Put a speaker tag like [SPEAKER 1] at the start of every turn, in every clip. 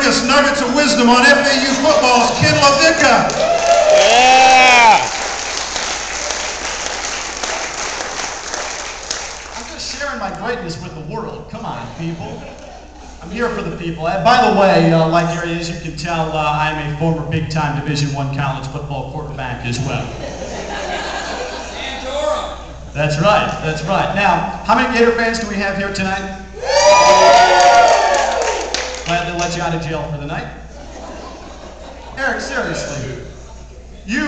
[SPEAKER 1] us nuggets of wisdom on FAU football's Ken LaVicka.
[SPEAKER 2] Yeah!
[SPEAKER 3] I'm just sharing my greatness with the world. Come on, people. I'm here for the people. By the way, like Gary, as you can tell, I'm a former big-time Division I college football quarterback as well. That's right, that's right. Now, how many Gator fans do we have here tonight? Glad they let you out of jail for the night. Eric, seriously, you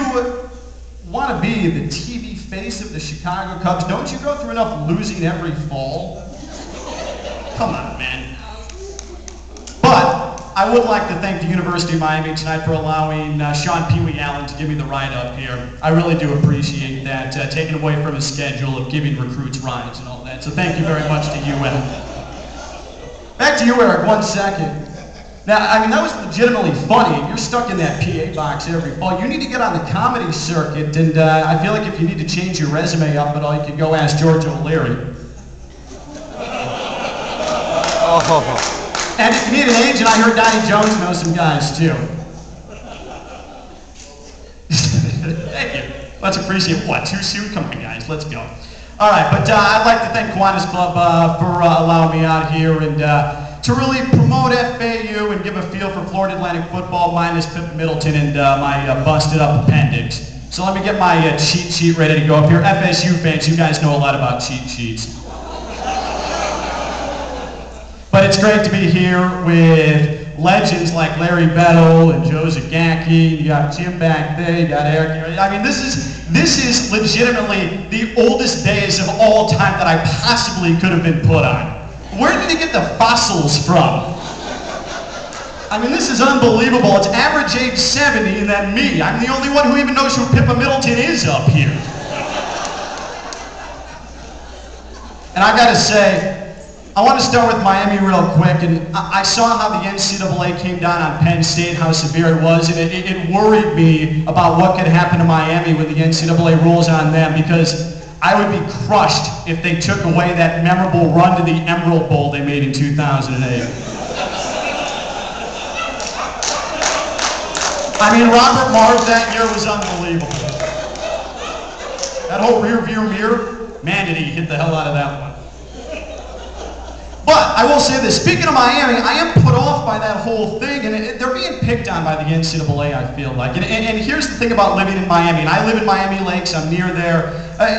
[SPEAKER 3] want to be the TV face of the Chicago Cubs? Don't you go through enough losing every fall? Come on, man. But I would like to thank the University of Miami tonight for allowing Sean Pee Wee Allen to give me the ride up here. I really do appreciate that, taking away from his schedule of giving recruits rides and all that. So thank you very much to UM. Back to you, Eric, 1 second. Now, I mean, that was legitimately funny. You're stuck in that PA box every fall. You need to get on the comedy circuit, and I feel like if you need to change your resume up at all, you could go ask George O'Leary.
[SPEAKER 2] Oh.
[SPEAKER 3] And if you need an agent, I heard Donnie Jones knows some guys, too. Thank you. Let's appreciate what? Too soon? Come on, guys. Let's go. All right, but I'd like to thank Kiwanis Club for allowing me out here and to really promote FAU and give a feel for Florida Atlantic football minus Pip Middleton and my busted up appendix. So let me get my cheat sheet ready to go up here. FSU fans, you guys know a lot about cheat sheets. But it's great to be here with legends like Larry Bettle and Joe Zagacki. You got Jim back there, you got Eric. I mean, this is legitimately the oldest days of all time that I possibly could have been put on. Where did you get the fossils from? I mean, this is unbelievable. It's average age 70 and then me. I'm the only one who even knows who Pippa Middleton is up here. And I gotta say, I want to start with Miami real quick, and I saw how the NCAA came down on Penn State, how severe it was, and it worried me about what could happen to Miami when the NCAA rules on them, because I would be crushed if they took away that memorable run to the Emerald Bowl they made in 2008. I mean, Robert Marv that year was unbelievable. That whole rear view mirror, man, did he hit the hell out of that one. But I will say this, speaking of Miami, I am put off by that whole thing, and they're being picked on by the NCAA, I feel like. And here's the thing about living in Miami, and I live in Miami Lakes, I'm near there.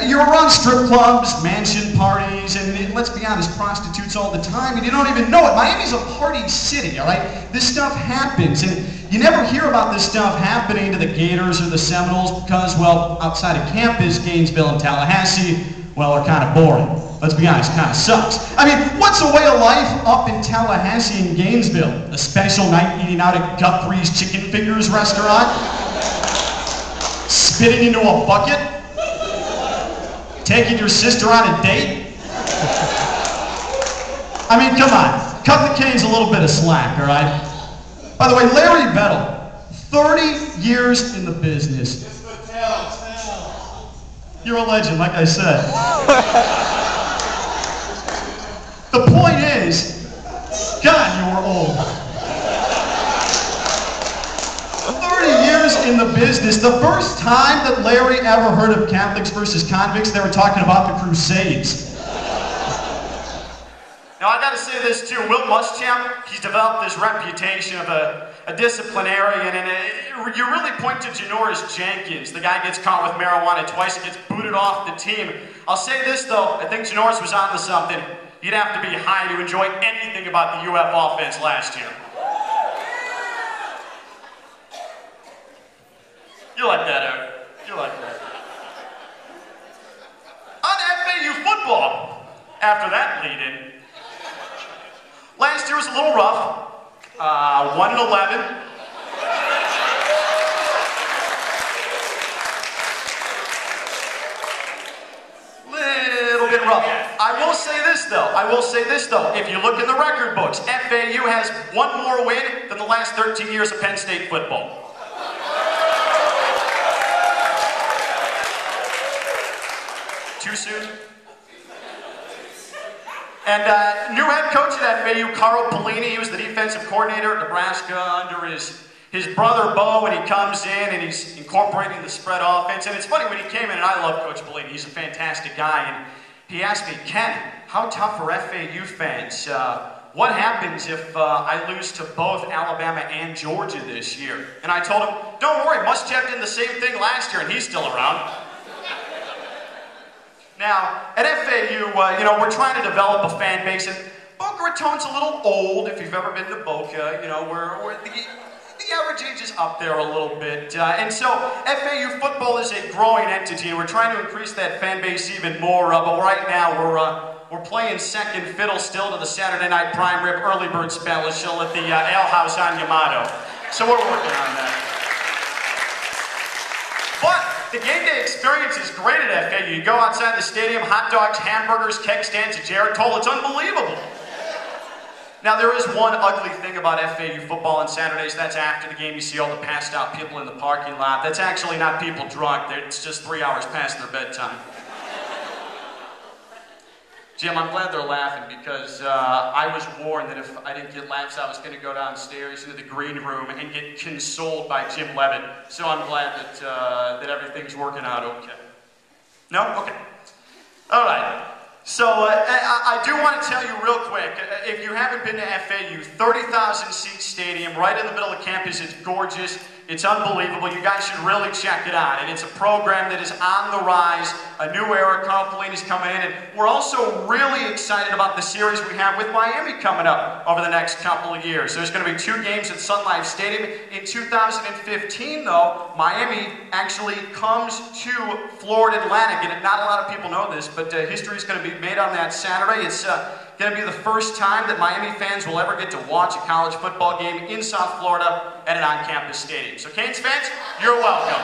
[SPEAKER 3] You're around strip clubs, mansion parties, and let's be honest, prostitutes all the time, and you don't even know it. Miami's a party city, all right? This stuff happens, and you never hear about this stuff happening to the Gators or the Seminoles because, well, outside of campus, Gainesville and Tallahassee, well, are kind of boring. Let's be honest, kind of sucks. I mean, what's a way of life up in Tallahassee and Gainesville? A special night eating out at Guthrie's Chicken Fingers restaurant? Spitting into a bucket? Taking your sister on a date? I mean, come on. Cut the Canes a little bit of slack, all right? By the way, Larry Bettle, 30 years in the business. You're a legend, like I said. The point is, God, you were old. 30 years in the business. The first time that Larry ever heard of Catholics versus convicts, they were talking about the Crusades. Now, I gotta say this too. Will Muschamp, he's developed this reputation of a disciplinarian, and you really point to Janoris Jenkins. The guy gets caught with marijuana twice and gets booted off the team. I'll say this though, I think Janoris was onto something. You'd have to be high to enjoy anything about the UF offense last year. You like that, Eric? You like that. On FAU football, after that lead-in, last year was a little rough. 1-11. Little bit rough. I will say this though. If you look in the record books, FAU has one more win than the last 13 years of Penn State football. Too soon? And new head coach at FAU, Carl Pelini. He was the defensive coordinator at Nebraska under his brother Bo, and he comes in and he's incorporating the spread offense. And it's funny, when he came in, and I love Coach Pelini, he's a fantastic guy, and he asked me, Ken, how tough are FAU fans? What happens if I lose to both Alabama and Georgia this year? And I told him, don't worry, Muschamp did the same thing last year, and he's still around. Now, at FAU, we're trying to develop a fan base, and Boca Raton's a little old, if you've ever been to Boca. We're the average age is up there a little bit. And so, FAU football is a growing entity, and we're trying to increase that fan base even more, but right now we're playing second fiddle still to the Saturday Night Prime Rib Early Bird Special at the Ale House on Yamato. So we're working on that. But the game day experience is great at FAU. You go outside the stadium, hot dogs, hamburgers, keg stands, a Jared Toll. It's unbelievable. Now, there is one ugly thing about FAU football on Saturdays. That's after the game, you see all the passed out people in the parking lot. That's actually not people drunk. It's just 3 hours past their bedtime. Jim, I'm glad they're laughing because I was warned that if I didn't get laughs, I was going to go downstairs into the green room and get consoled by Jim Levitt. So I'm glad that everything's working out okay. No? Okay. All right. So I do want to tell you real quick, if you haven't been to FAU, 30,000 seat stadium right in the middle of campus. It's gorgeous. It's unbelievable. You guys should really check it out. And it's a program that is on the rise. A new era. Carl Pelini's coming in. And we're also really excited about the series we have with Miami coming up over the next couple of years. There's going to be 2 games at Sun Life Stadium. In 2015, though, Miami actually comes to Florida Atlantic. And not a lot of people know this, but history is going to be made on that Saturday. It's going to be the first time that Miami fans will ever get to watch a college football game in South Florida at an on-campus stadium. So Canes fans, you're welcome.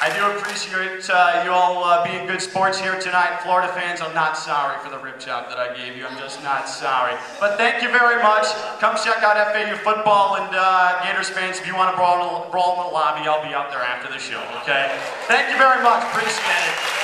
[SPEAKER 3] I do appreciate you all being good sports here tonight. Florida fans, I'm not sorry for the rib chop that I gave you. I'm just not sorry. But thank you very much. Come check out FAU football, and Gators fans, if you want to brawl in the lobby, I'll be out there after the show, okay? Thank you very much. Appreciate it.